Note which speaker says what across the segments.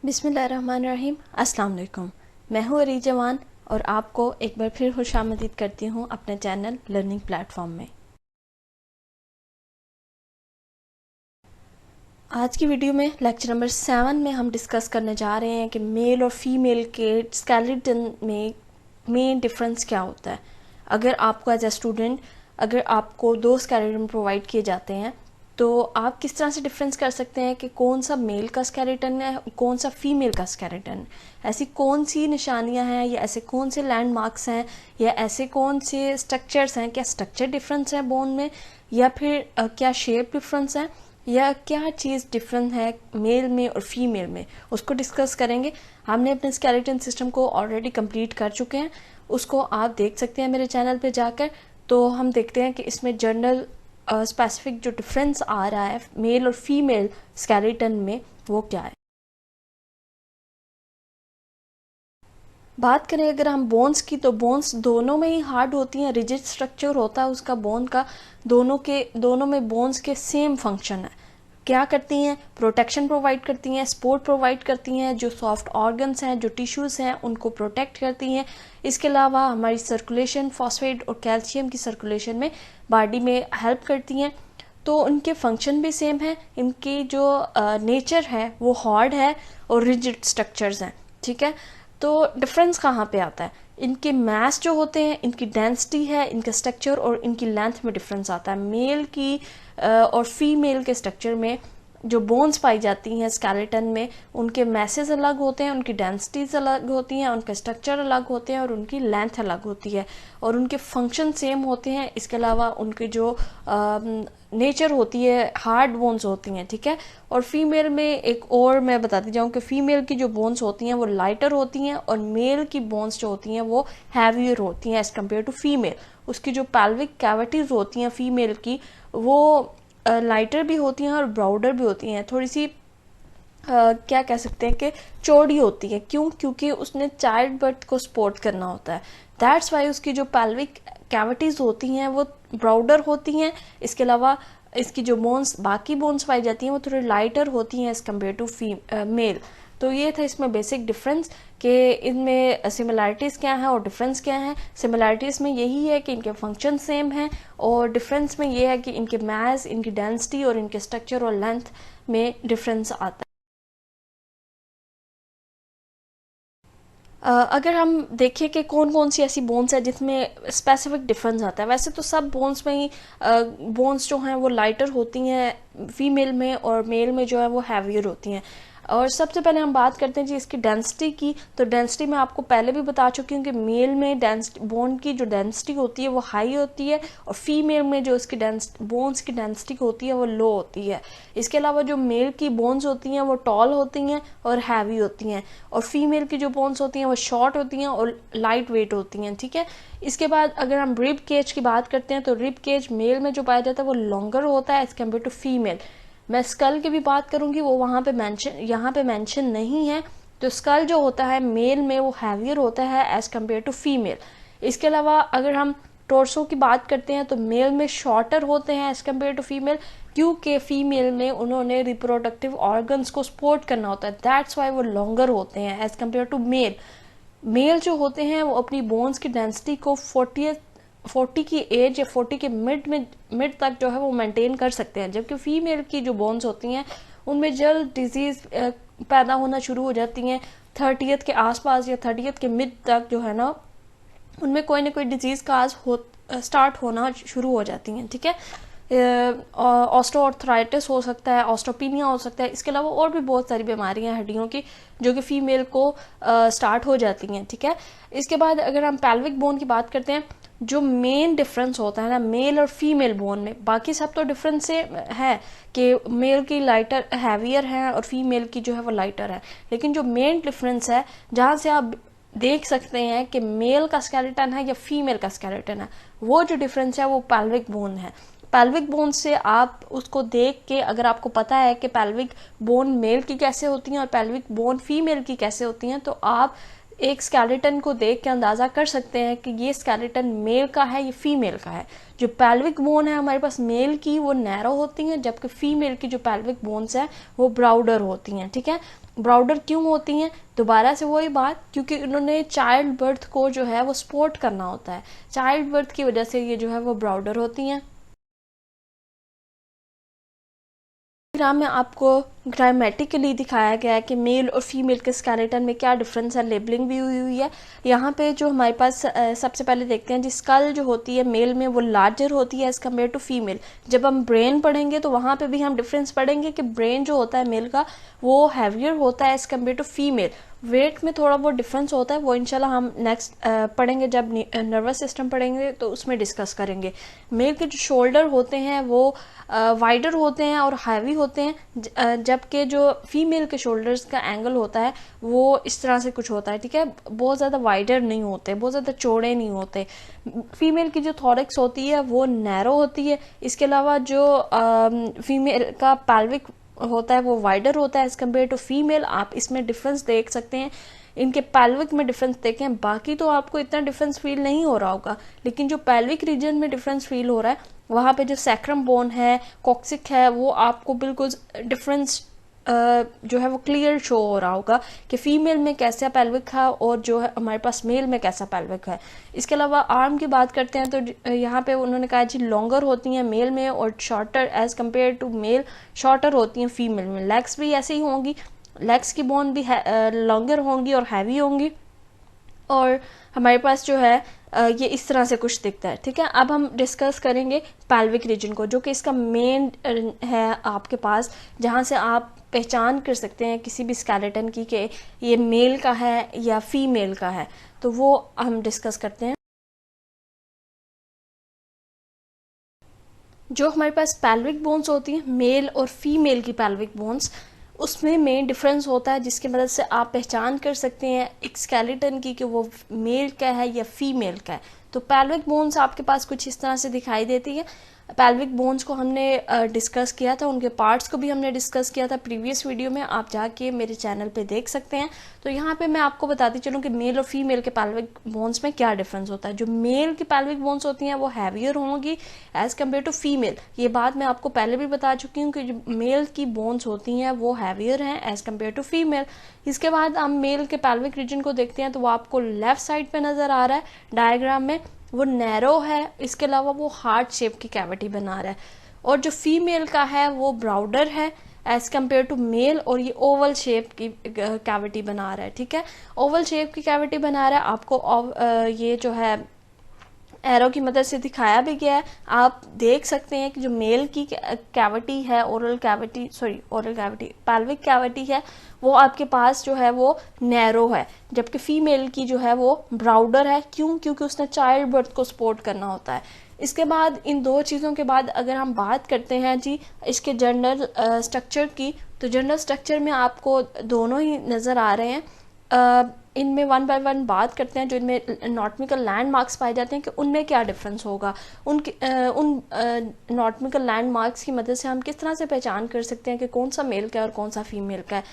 Speaker 1: बिस्मिल्लाहिर्रहमानिर्रहीम। अस्सलाम वालेकुम। मैं हूँ अरी जवान और आपको एक बार फिर खुशामदीद करती हूँ अपने चैनल लर्निंग प्लेटफॉर्म में। आज की वीडियो में लेक्चर नंबर 7 में हम डिस्कस करने जा रहे हैं कि मेल और फीमेल के स्केलेटन में मेन डिफरेंस क्या होता है। अगर आपको एज ए स्टूडेंट अगर आपको दो स्केलेटन प्रोवाइड किए जाते हैं तो आप किस तरह से डिफरेंस कर सकते हैं कि कौन सा मेल का स्केलेटन है, कौन सा फीमेल का स्केलेटन। ऐसी कौन सी निशानियां हैं या ऐसे कौन से लैंडमार्क्स हैं या ऐसे कौन से स्ट्रक्चर्स हैं, क्या स्ट्रक्चर डिफरेंस है बोन में या फिर क्या शेप डिफरेंस है या क्या चीज़ डिफरेंट है मेल में और फीमेल में, उसको डिस्कस करेंगे। हमने अपने स्केलेटन सिस्टम को ऑलरेडी कंप्लीट कर चुके हैं, उसको आप देख सकते हैं मेरे चैनल पे जाकर। तो हम देखते हैं कि इसमें जनरल स्पेसिफिक जो डिफरेंस आ रहा है मेल और फीमेल स्केलेटन में वो क्या है। बात करें अगर हम बोन्स की तो बोन्स दोनों में ही हार्ड होती हैं, रिजिड स्ट्रक्चर होता है उसका बोन का। दोनों में बोन्स के सेम फंक्शन है। क्या करती हैं? प्रोटेक्शन प्रोवाइड करती हैं, सपोर्ट प्रोवाइड करती हैं, जो सॉफ्ट ऑर्गन्स हैं, जो टिश्यूज़ हैं उनको प्रोटेक्ट करती हैं। इसके अलावा हमारी सर्कुलेशन, फॉस्फेट और कैल्शियम की सर्कुलेशन में बॉडी में हेल्प करती हैं। तो उनके फंक्शन भी सेम है, इनकी जो नेचर है वो हार्ड है और रिजिड स्ट्रक्चर्स हैं। ठीक है, तो डिफरेंस कहाँ पे आता है? इनके मास जो होते हैं, इनकी डेंसिटी है, इनका स्ट्रक्चर और इनकी लेंथ में डिफरेंस आता है। मेल की और फीमेल के स्ट्रक्चर में जो बोन्स पाई जाती हैं स्केलेटन में, उनके मैसेज अलग होते हैं, उनकी डेंसिटीज अलग होती हैं, उनके स्ट्रक्चर अलग होते हैं और उनकी लेंथ अलग होती है और उनके फंक्शन सेम होते हैं। इसके अलावा उनके जो नेचर होती है हार्ड बोन्स होती हैं। ठीक है, और फीमेल में एक और मैं बताती जाऊँ कि फीमेल की जो बोन्स होती हैं वो लाइटर होती हैं और मेल की बोन्स जो होती हैं वो हैवियर होती हैं एज़ कम्पेयर टू फीमेल। उसकी जो पैल्विक कैविटीज़ होती हैं फीमेल की वो लाइटर भी होती हैं और ब्रॉडर भी होती हैं, थोड़ी सी क्या कह सकते हैं कि चौड़ी होती है। क्यों? क्योंकि उसने चाइल्ड बर्थ को सपोर्ट करना होता है। दैट्स वाई उसकी जो पैल्विक कैविटीज़ होती हैं वो ब्रॉडर होती हैं। इसके अलावा इसकी जो बोन्स बाकी बोन्स पाई जाती हैं वो थोड़ी लाइटर होती हैं एज़ कम्पेयर टू मेल। तो ये था इसमें बेसिक डिफरेंस कि इनमें सिमिलैरिटीज़ क्या हैं और डिफरेंस क्या है। सिमिलैरिटीज़ में यही है कि इनके फंक्शन सेम हैं और डिफरेंस में ये है कि इनके मास, इनकी डेंसिटी और इनके स्ट्रक्चर और लेंथ में डिफरेंस आता है। अगर हम देखें कि कौन कौन सी ऐसी बोन्स है जिसमें स्पेसिफिक डिफरेंस आता है, वैसे तो सब बोन्स में ही बोन्स जो हैं वो लाइटर होती हैं फीमेल में और मेल में जो है वो हैवियर होती हैं। और सबसे पहले हम बात करते हैं जी इसकी डेंसिटी की। तो डेंसिटी मैं आपको पहले भी बता चुकी हूँ कि मेल में बोन की जो डेंसिटी होती है वो हाई होती है और फीमेल में जो इसकी बोन्स की डेंसिटी होती है वो लो होती है। इसके अलावा जो मेल की बोन्स होती हैं वो टॉल होती हैं और हैवी होती हैं और फीमेल की जो बोन्स होती हैं वो शॉर्ट होती हैं और लाइट वेट होती हैं। ठीक है, इसके बाद अगर हम रिब केज की बात करते हैं तो रिब केज मेल में जो पाया जाता है वो लॉन्गर होता है एज कम्पेयर टू फीमेल। मैं स्कल की भी बात करूंगी, वो वहां पे मेंशन यहाँ पे मेंशन नहीं है। तो स्कल जो होता है मेल में वो हैवियर होता है एज कम्पेयर टू फीमेल। इसके अलावा अगर हम टोर्सो की बात करते हैं तो मेल में शॉर्टर होते हैं एज कम्पेयर टू फीमेल, क्योंकि फीमेल में उन्होंने रिप्रोडक्टिव ऑर्गन्स को सपोर्ट करना होता है। दैट्स वाई वो लॉन्गर होते हैं as compared to male. Male जो होते हैं वो अपनी बोन्स की डेंसिटी को 40 की एज या 40 के मिड तक जो है वो मेंटेन कर सकते हैं, जबकि फीमेल की जो बोन्स होती हैं उनमें जल्द डिजीज पैदा होना शुरू हो जाती हैं 30th के आसपास या 30th के मिड तक जो है ना उनमें कोई ना कोई डिजीज काज स्टार्ट होना शुरू हो जाती हैं। ठीक है, ऑस्टोआर्थराइटिस हो सकता है, ऑस्टोपीनिया हो सकता है। इसके अलावा और भी बहुत सारी बीमारियां हड्डियों की जो कि फीमेल को स्टार्ट हो जाती हैं। ठीक है, इसके बाद अगर हम पैल्विक बोन की बात करते हैं, जो मेन डिफरेंस होता है ना मेल और फीमेल बोन में, बाकी सब तो डिफरेंस से है कि मेल की लाइटर हैवियर है और फीमेल की जो है वो लाइटर है, लेकिन जो मेन डिफरेंस है जहाँ से आप देख सकते हैं कि मेल का स्केलेटन है या फीमेल का स्केलेटन है, वो जो डिफरेंस है वो पैल्विक बोन है। पैल्विक बोन से आप उसको देख के अगर आपको पता है कि पैल्विक बोन मेल की कैसे होती हैं और पैल्विक बोन फीमेल की कैसे होती हैं, तो आप एक स्केलेटन को देख के अंदाज़ा कर सकते हैं कि ये स्केलेटन मेल का है या फीमेल का है। जो पेल्विक बोन है हमारे पास मेल की वो नैरो होती हैं, जबकि फीमेल की जो पेल्विक बोन्स है वो ब्रॉडर होती हैं। ठीक है, ब्रॉडर क्यों होती हैं? दोबारा से वही बात, क्योंकि उन्होंने चाइल्ड बर्थ को जो है वो सपोर्ट करना होता है, चाइल्ड बर्थ की वजह से ये जो है वो ब्रॉडर होती हैं। डायग्राम में आपको ग्रामेटिकली दिखाया गया है कि मेल और फीमेल के स्केलेटन में क्या डिफरेंस है, लेबलिंग भी हुई है। यहाँ पे जो हमारे पास सबसे पहले देखते हैं, जिस स्कल जो होती है मेल में वो लार्जर होती है एज़ कम्पेयर टू फीमेल। जब हम ब्रेन पढ़ेंगे तो वहाँ पे भी हम डिफरेंस पढ़ेंगे कि ब्रेन जो होता है मेल का वो हैवियर होता है as compared to female. Weight में थोड़ा बहुत डिफरेंस होता है, वो इंशाल्लाह हम नेक्स्ट पढ़ेंगे, जब नर्वस सिस्टम पढ़ेंगे तो उसमें डिस्कस करेंगे। मेल के जो शोल्डर होते हैं वो वाइडर होते हैं और हैवी होते हैं, जबकि जो फीमेल के शोल्डर्स का एंगल होता है वो इस तरह से कुछ होता है। ठीक है, बहुत ज़्यादा वाइडर नहीं होते, बहुत ज़्यादा चौड़े नहीं होते। फीमेल की जो थॉरैक्स होती है वो नैरो होती है। इसके अलावा जो फीमेल का पैल्विक होता है वो वाइडर होता है एज कम्पेयर टू फीमेल। आप इसमें डिफरेंस देख सकते हैं, इनके पैल्विक में डिफरेंस देखें, बाकी तो आपको इतना डिफरेंस फील नहीं हो रहा होगा, लेकिन जो पैल्विक रीजन में डिफरेंस फील हो रहा है वहाँ पे जो सैक्रम बोन है, कॉक्सिक है, वो आपको बिल्कुल डिफरेंस जो है वो क्लियर शो हो रहा होगा कि फीमेल में कैसा पैल्विक है और जो है हमारे पास मेल में कैसा पैल्विक है। इसके अलावा आर्म की बात करते हैं तो यहाँ पे उन्होंने कहा जी लॉन्गर होती हैं मेल में और shorter as compared to male, shorter होती हैं फीमेल में। लेग्स भी ऐसे ही होंगी, लेग्स की बोन भी लॉन्गर होंगी और हैवी होंगी। और हमारे पास जो है ये इस तरह से कुछ दिखता है। ठीक है, अब हम डिस्कस करेंगे पैल्विक रीजन को, जो कि इसका मेन है आपके पास, जहाँ से आप पहचान कर सकते हैं किसी भी स्केलेटन की कि ये मेल का है या फीमेल का है। तो वो हम डिस्कस करते हैं। जो हमारे पास पैल्विक बोन्स होती हैं, मेल और फीमेल की पैल्विक बोन्स, उसमें मेन डिफरेंस होता है जिसकी मदद से आप पहचान कर सकते हैं एक स्केलेटन की कि वो मेल का है या फीमेल का है। तो पैल्विक बोन्स आपके पास कुछ इस तरह से दिखाई देती है। पैल्विक बोन्स को हमने डिस्कस किया था, उनके पार्ट्स को भी हमने डिस्कस किया था प्रीवियस वीडियो में, आप जाके मेरे चैनल पे देख सकते हैं। तो यहाँ पे मैं आपको बताती चलूँ कि मेल और फीमेल के पैल्विक बोन्स में क्या डिफरेंस होता है। जो मेल की पैल्विक बोन्स होती हैं वो हैवियर होंगी एज कम्पेयर टू फीमेल। ये बात मैं आपको पहले भी बता चुकी हूँ कि जो मेल की बोन्स होती हैं वो हैवियर हैं एज कम्पेयर टू फीमेल। इसके बाद हम मेल के पैल्विक रीजन को देखते हैं तो वो आपको लेफ्ट साइड पे नज़र आ रहा है डायग्राम में, वो नैरो है। इसके अलावा वो हार्ट शेप की कैविटी बना रहा है। और जो फीमेल का है वो ब्राउडर है एज कम्पेयर टू मेल, और ये ओवल शेप की कैविटी बना रहा है। ठीक है, ओवल शेप की कैविटी बना रहा है। आपको ये जो है एरो की मदद से दिखाया भी गया है। आप देख सकते हैं कि जो मेल की कैविटी है, ओरल कैविटी पैल्विक कैविटी है, वो आपके पास जो है वो नैरो है, जबकि फीमेल की जो है वो ब्राउडर है। क्यों? क्योंकि उसने चाइल्ड बर्थ को सपोर्ट करना होता है। इसके बाद इन दो चीज़ों के बाद अगर हम बात करते हैं जी इसके जनरल स्ट्रक्चर की, तो जनरल स्ट्रक्चर में आपको दोनों ही नज़र आ रहे हैं। इनमें वन बाय वन बात करते हैं। जो इनमें एनाटॉमिकल लैंडमार्क्स पाए जाते हैं कि उनमें क्या डिफरेंस होगा, उन एनाटॉमिकल लैंडमार्क्स की मदद से हम किस तरह से पहचान कर सकते हैं कि कौन सा मेल का है और कौन सा फीमेल का है।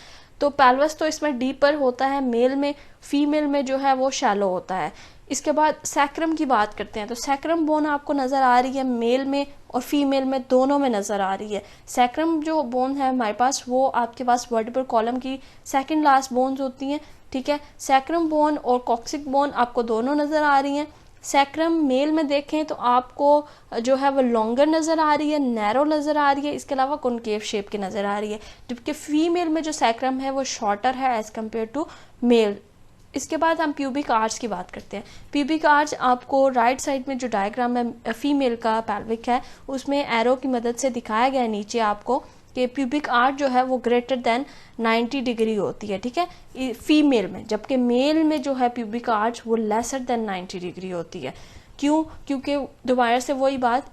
Speaker 1: तो पेल्विस तो इसमें डीपर होता है मेल में, फीमेल में जो है वो शैलो होता है। इसके बाद सैक्रम की बात करते हैं तो सैक्रम बोन आपको नज़र आ रही है मेल में और फीमेल में, दोनों में नज़र आ रही है। सैक्रम जो बोन है हमारे पास वो आपके पास वर्टिब्रल कॉलम की सेकंड लास्ट बोन्स होती हैं। ठीक है, सैक्रम बोन और कॉक्सिक बोन आपको दोनों नज़र आ रही हैं। सैक्रम मेल में देखें तो आपको जो है वो लॉन्गर नज़र आ रही है, नैरो नज़र आ रही है, इसके अलावा कॉनकेव शेप की नज़र आ रही है। जबकि फीमेल में जो सैक्रम है वो शॉर्टर है एज़ कम्पेयर टू मेल। इसके बाद हम प्यूबिक आर्च की बात करते हैं। प्यूबिक आर्च आपको राइट साइड में जो डायग्राम है फीमेल का पैल्विक है उसमें एरो की मदद से दिखाया गया है नीचे आपको कि प्यूबिक आर्च जो है वो ग्रेटर देन 90 डिग्री होती है। ठीक है, फीमेल में, जबकि मेल में जो है प्यूबिक आर्च वो लेसर देन 90 डिग्री होती है। क्यों? क्योंकि दोबारा से वही बात,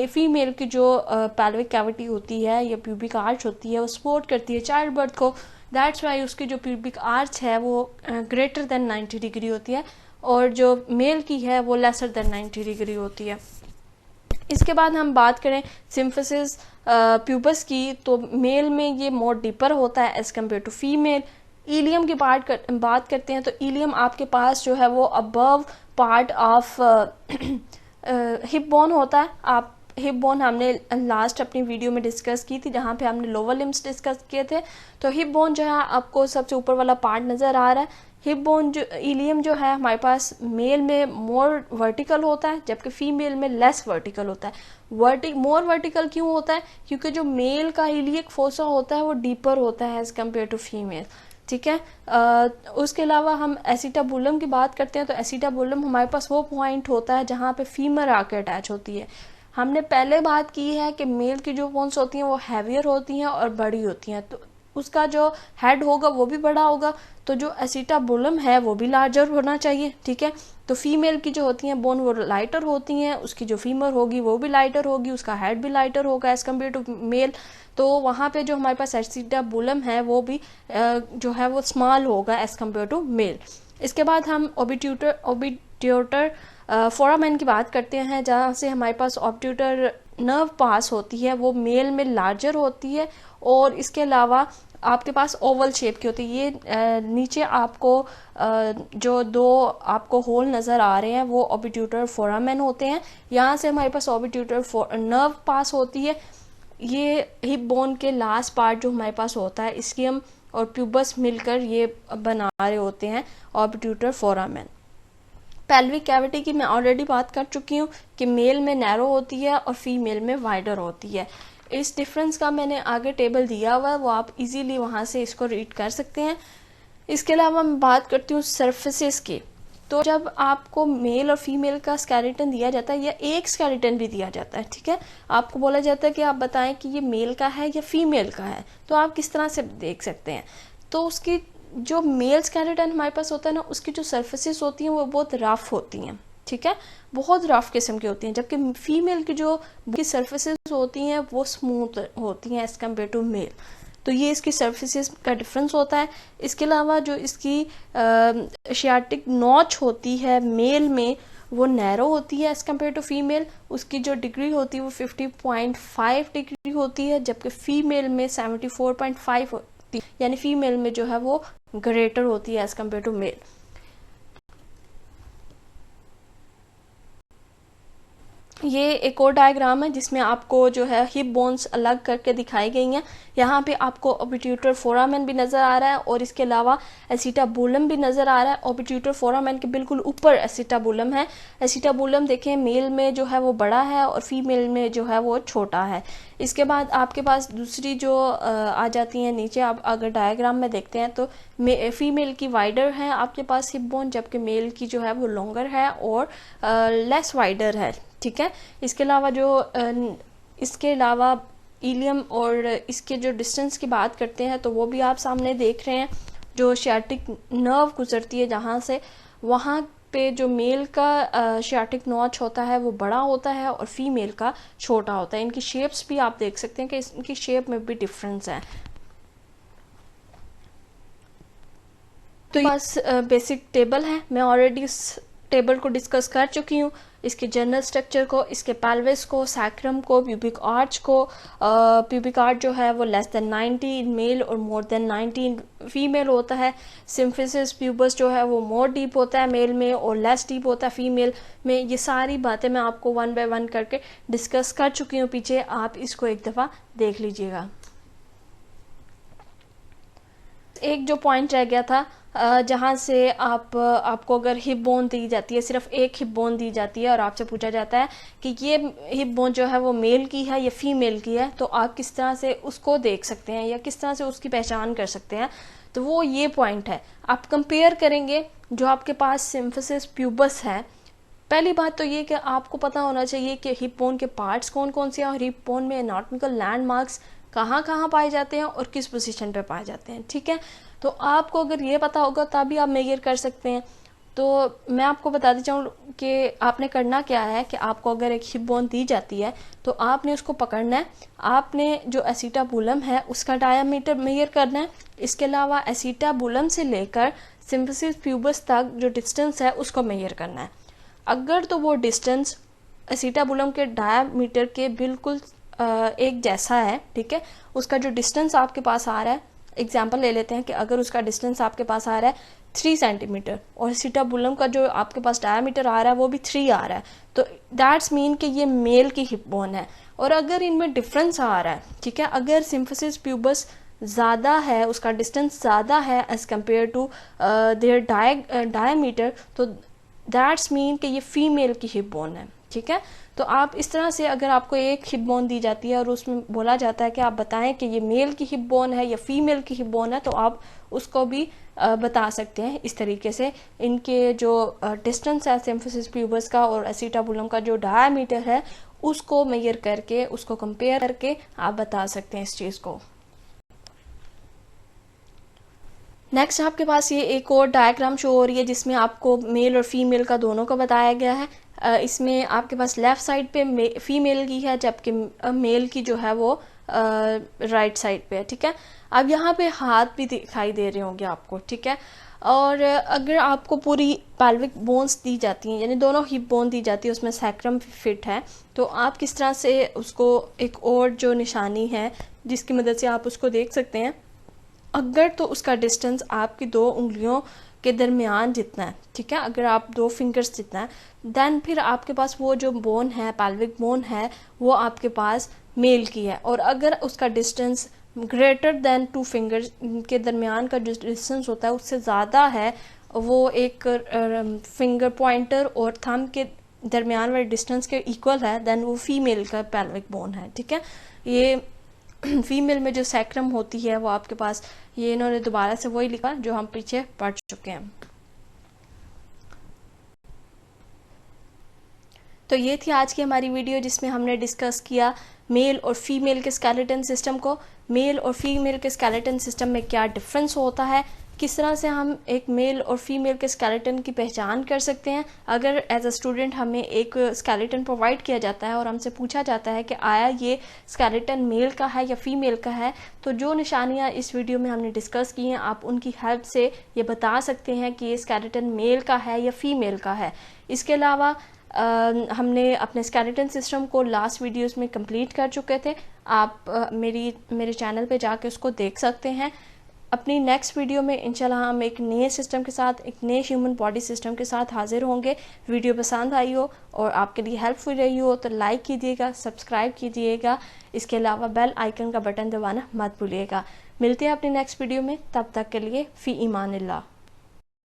Speaker 1: फीमेल की जो पैल्विक कैविटी होती है या प्यूबिक आर्च होती है वो सपोर्ट करती है चाइल्ड बर्थ को, दैट्स वाई उसकी जो प्यूबिक आर्च है वो ग्रेटर देन 90 डिग्री होती है, और जो मेल की है वो लेसर देन 90 डिग्री होती है। इसके बाद हम बात करें सिम्फिसिस प्यूबस की, तो मेल में ये मोर डीपर होता है as compared to female. Ilium की बात करते हैं तो इलियम आपके पास जो है वो above part of hip bone होता है। आप हिप बोन हमने लास्ट अपनी वीडियो में डिस्कस की थी, जहाँ पे हमने लोअर लिम्स डिस्कस किए थे। तो हिप बोन जो है आपको सबसे ऊपर वाला पार्ट नज़र आ रहा है। हिप बोन जो इलियम जो है हमारे पास मेल में मोर वर्टिकल होता है, जबकि फीमेल में लेस वर्टिकल होता है। मोर वर्टिकल क्यों होता है? क्योंकि जो मेल का इलियक फोसा होता है वो डीपर होता है एज कम्पेयर टू फीमेल, ठीक है। उसके अलावा हम एसिटाबुलम की बात करते हैं तो एसिटाबुलम हमारे पास वो पॉइंट होता है जहाँ पे फीमर आके अटैच होती है। हमने पहले बात की है कि मेल की जो बोन्स होती हैं वो हैवियर होती हैं और बड़ी होती हैं, तो उसका जो हेड होगा वो भी बड़ा होगा, तो जो एसिटाबुलम है वो भी लार्जर होना चाहिए, ठीक है। तो फीमेल की जो होती हैं बोन वो लाइटर होती हैं, उसकी जो फीमर होगी वो भी लाइटर होगी, उसका हेड भी लाइटर होगा एज कम्पेयर टू मेल। तो वहाँ पे जो हमारे पास एसिटाबुलम है वो भी जो है वो स्मॉल होगा एज कम्पेयर टू मेल। इसके बाद हम ओबिट्यूटर फोरामेन की बात करते हैं, जहाँ से हमारे पास ऑब्ट्यूटर नर्व पास होती है, वो मेल में लार्जर होती है और इसके अलावा आपके पास ओवल शेप की होती है। ये नीचे आपको जो दो आपको होल नज़र आ रहे हैं वो ऑबिट्यूटर फोरामेन होते हैं। यहाँ से हमारे पास ऑबिट्यूटर नर्व पास होती है। ये हिप बोन के लास्ट पार्ट जो हमारे पास होता है, इस्कियम और प्यूबस मिलकर ये बना रहे होते हैं ऑबिट्यूटर फोरामेन। पेल्विक कैविटी की मैं ऑलरेडी बात कर चुकी हूँ कि मेल में नैरो होती है और फीमेल में वाइडर होती है। इस डिफरेंस का मैंने आगे टेबल दिया हुआ है, वो आप इजीली वहाँ से इसको रीड कर सकते हैं। इसके अलावा मैं बात करती हूँ सर्फेसिस की। तो जब आपको मेल और फीमेल का स्केलेटन दिया जाता है या एक स्केलेटन भी दिया जाता है, ठीक है, आपको बोला जाता है कि आप बताएं कि ये मेल का है या फीमेल का है, तो आप किस तरह से देख सकते हैं। तो उसकी जो मेल स्केलेटन हमारे पास होता है ना, उसकी जो सर्फेसिस होती हैं वो बहुत रफ होती हैं, ठीक है, बहुत रफ किस्म की होती हैं, जबकि फीमेल की जो सर्फेसिस होती हैं वो स्मूथ होती हैं एज कम्पेयर टू मेल। तो ये इसकी सर्फेसिस का डिफरेंस होता है। इसके अलावा जो इसकी शियाटिक नॉच होती है मेल में वो नैरो होती है एज कम्पेयर टू फीमेल। उसकी जो डिग्री होती है वो 50.5 डिग्री होती है, जबकि फीमेल में 74.5 होती है, यानी फीमेल में जो है वो ग्रेटर होती है एज कम्पेयर टू मेल। ये एक और डायग्राम है जिसमें आपको जो है हिप बोन्स अलग करके दिखाई गई हैं। यहाँ पे आपको ओबिट्यूटर फोरामेन भी नज़र आ रहा है और इसके अलावा एसिटाबुलम भी नज़र आ रहा है। ओबिट्यूटर फोरामेन के बिल्कुल ऊपर एसिटाबुलम है। एसिटाबुलम देखें मेल में जो है वो बड़ा है और फीमेल में जो है वो छोटा है। इसके बाद आपके पास दूसरी जो आ जाती हैं नीचे, आप अगर डायग्राम में देखते हैं तो फीमेल की वाइडर है आपके पास हिप बोन, जबकि मेल की जो है वो लॉन्गर है और लेस वाइडर है, ठीक है। इसके अलावा इलियम और इसके जो डिस्टेंस की बात करते हैं तो वो भी आप सामने देख रहे हैं। जो शियाटिक नर्व गुजरती है जहाँ से, वहाँ पे जो मेल का शियाटिक नॉच होता है वो बड़ा होता है और फीमेल का छोटा होता है। इनकी शेप्स भी आप देख सकते हैं कि इनकी शेप में भी डिफरेंस है। तो ये बस बेसिक टेबल है, मैं ऑलरेडी इस टेबल को डिस्कस कर चुकी हूँ। इसके जनरल स्ट्रक्चर को, इसके पेल्विस को, सैक्रम को, प्यूबिक आर्च को। प्यूबिक आर्च जो है वो लेस देन 90 इन मेल और मोर देन 90 इन फीमेल होता है। सिम्फिसिस प्यूबस जो है वो मोर डीप होता है मेल में और लेस डीप होता है फीमेल में। ये सारी बातें मैं आपको 1 बाय 1 करके डिस्कस कर चुकी हूँ पीछे, आप इसको एक दफ़ा देख लीजिएगा। एक जो पॉइंट रह गया था, जहाँ से आपको अगर हिप बोन दी जाती है, सिर्फ एक हिप बोन दी जाती है और आपसे पूछा जाता है कि ये हिप बोन जो है वो मेल की है या फीमेल की है, तो आप किस तरह से उसको देख सकते हैं या किस तरह से उसकी पहचान कर सकते हैं। तो वो ये पॉइंट है, आप कंपेयर करेंगे जो आपके पास सिम्फिसिस प्यूबस है। पहली बात तो ये कि आपको पता होना चाहिए कि हिप बोन के पार्ट्स कौन कौन से हैं और हिप बोन में एनाटॉमिकल लैंडमार्क्स कहाँ कहाँ पाए जाते हैं और किस पोजीशन पे पाए जाते हैं, ठीक है। तो आपको अगर ये पता होगा तभी आप मेजर कर सकते हैं। तो मैं आपको बताती चाहूँ कि आपने करना क्या है कि आपको अगर एक हिप बोन दी जाती है तो आपने उसको पकड़ना है, आपने जो एसिटाबुलम है उसका डायामीटर मेजर करना है। इसके अलावा एसिटाबुलम से लेकर सिम्फिसिस प्यूबस तक जो डिस्टेंस है उसको मेजर करना है। अगर तो वो डिस्टेंस एसिटाबुलम के डायामीटर के बिल्कुल एक जैसा है, ठीक है, उसका जो डिस्टेंस आपके पास आ रहा है एग्जाम्पल ले लेते हैं कि अगर उसका डिस्टेंस आपके पास आ रहा है 3 सेंटीमीटर और सीटाबुलम का जो आपके पास डायमीटर आ रहा है वो भी 3 आ रहा है, तो दैट्स मीन कि ये मेल की हिप बोन है। और अगर इनमें डिफरेंस आ रहा है, ठीक है, अगर सिम्फिसिस प्यूबस ज़्यादा है, उसका डिस्टेंस ज़्यादा है as compared to their diameter, तो दैट्स मीन कि ये फीमेल की हिप बोन है, ठीक है। तो आप इस तरह से, अगर आपको एक हिप बोन दी जाती है और उसमें बोला जाता है कि आप बताएं कि ये मेल की हिप बोन है या फीमेल की हिप बोन है, तो आप उसको भी बता सकते हैं इस तरीके से। इनके जो डिस्टेंस है सिम्फिसिस प्यूबस का और एसीटाबुलम का जो डायमीटर है उसको मेजर करके, उसको कंपेयर करके आप बता सकते हैं इस चीज़ को। नेक्स्ट आपके पास ये एक और डायग्राम शो हो रही है जिसमें आपको मेल और फीमेल का दोनों का बताया गया है। इसमें आपके पास लेफ़्ट साइड पे फीमेल की है जबकि मेल की जो है वो राइट साइड पे है, ठीक है। अब यहाँ पे हाथ भी दिखाई दे रहे होंगे आपको, ठीक है। और अगर आपको पूरी पैल्विक बोन्स दी जाती हैं, यानी दोनों हिप बोन दी जाती है, उसमें सैक्रम फिट है, तो आप किस तरह से उसको, एक और जो निशानी है जिसकी मदद से आप उसको देख सकते हैं, अगर तो उसका डिस्टेंस आपकी 2 उंगलियों के दरमियान जितना है, ठीक है, अगर आप 2 फिंगर्स जितना है, देन फिर आपके पास वो जो बोन है, पैल्विक बोन है, वो आपके पास मेल की है। और अगर उसका डिस्टेंस ग्रेटर देन 2 फिंगर्स के दरमियान का जो डिस्टेंस होता है उससे ज़्यादा है, वो एक फिंगर पॉइंटर और थंब के दरमियान वाले डिस्टेंस के इक्वल है, देन वो फीमेल का पैल्विक बोन है, ठीक है। ये फीमेल में जो सैक्रम होती है वो आपके पास, ये इन्होंने दोबारा से वही लिखा जो हम पीछे पढ़ चुके हैं। तो ये थी आज की हमारी वीडियो जिसमें हमने डिस्कस किया मेल और फीमेल के स्केलेटन सिस्टम को। मेल और फीमेल के स्केलेटन सिस्टम में क्या डिफरेंस होता है, किस तरह से हम एक मेल और फीमेल के स्केलेटन की पहचान कर सकते हैं। अगर एज अ स्टूडेंट हमें एक स्केलेटन प्रोवाइड किया जाता है और हमसे पूछा जाता है कि आया ये स्केलेटन मेल का है या फीमेल का है, तो जो निशानियाँ इस वीडियो में हमने डिस्कस की हैं, आप उनकी हेल्प से ये बता सकते हैं कि ये स्केलेटन मेल का है या फीमेल का है। इसके अलावा हमने अपने स्केलेटन सिस्टम को लास्ट वीडियोस में कंप्लीट कर चुके थे। आप मेरे चैनल पे जाके उसको देख सकते हैं। अपनी नेक्स्ट वीडियो में इंशाल्लाह हम एक नए सिस्टम के साथ, एक नए ह्यूमन बॉडी सिस्टम के साथ हाजिर होंगे। वीडियो पसंद आई हो और आपके लिए हेल्पफुल रही हो तो लाइक कीजिएगा, सब्सक्राइब कीजिएगा। इसके अलावा बेल आइकन का बटन दबाना मत भूलिएगा। मिलते हैं अपनी नेक्स्ट वीडियो में, तब तक के लिए फ़ी ईमानिल्लाह।